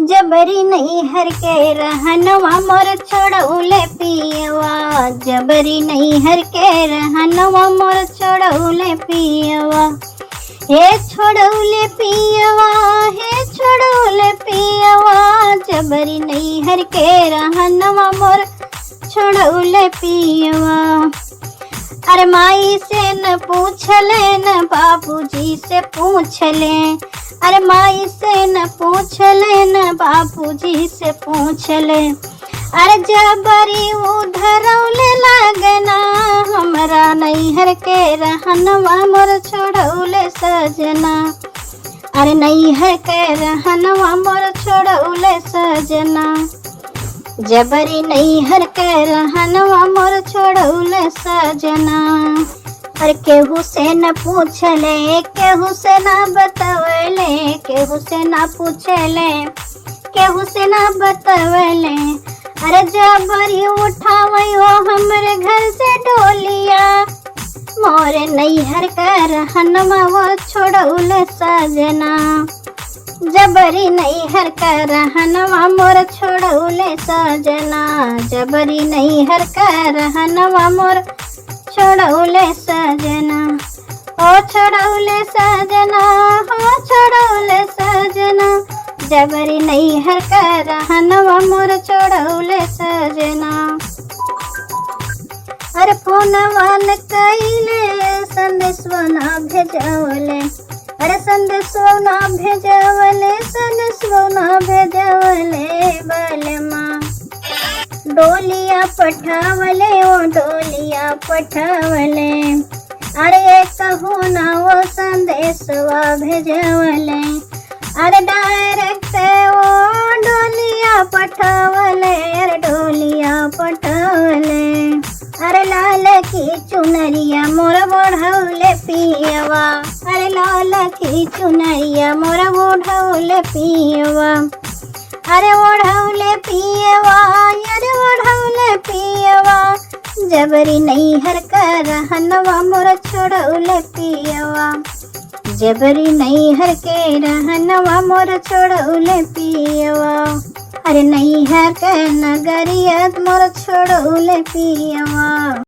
जबरी नहीं हर के रहनवा मोर छोड़ौले पियवा। जबरी नहीं हर के रहनवा मोर छोड़ौले पियवा। हे छोड़ौले पियवा, हे छोड़ौले पियवा। जबरी नहीं हर के रहनवा मोर छोड़ौले पियवा। अरे माई से न पूछ ले न बाबूजी से पूछ ले। अरे माई से न पूछ ले न बाबूजी से पूछ ले। अरे जबरी उधरौले लागना हमरा नैहर के रहनवा मोर छोड़ौले सजना। अरे नैहर के रहनवा मोर छोड़ौले सजना। जबरी नैहर के रहनवा मोर छोड़ौले सजना। अरे केहू से न पूछले, केहू से न बतवले, केहू से न पूछले, केहू से न बतवले। अरे जबरी उठावई हो हमरे घर से डोलिया मोरे नैहर का रहनवा वो छोड़ौले सजना। जबरी नैहर का रहनवा मोर छोड़ौले सजना। जबरी नैहर का रहनवा मोर छोड़ौले सजना। ओ छोड़ौले सजना, हो छोड़ौले सजना। जबरी नैहर का रहनवा मोर छोड़ौले सजना। अरे फोनवा न कइले संदेशवा न भेजवले। अरे संदेशवा न भेजवले, संदेशवा न भेजवले बलमा। डोलिया पठावले, ओ डोलिया पठावले। अरे कहू ना वो संदेशवा भेजवले। अरे डायरेक्ट वो डोलिया पठावले, अरे डोलिया पठावले। अरे लाल की चुनरिया मोर ओढ़ौले पियवा। अरे लाल की चुनरिया मोर ओढ़ौले पियवा। अरे ओढ़ौले पियवा, अरे ओढ़ौले पियवा। जबरी नैहर का रहनवा मोर छोड़ौले पियवा। जबरी नैहर के रहनवा मोर छोड़ौले पियवा। अरे नैहर के नगरिया मोर छोड़ौले पियवा।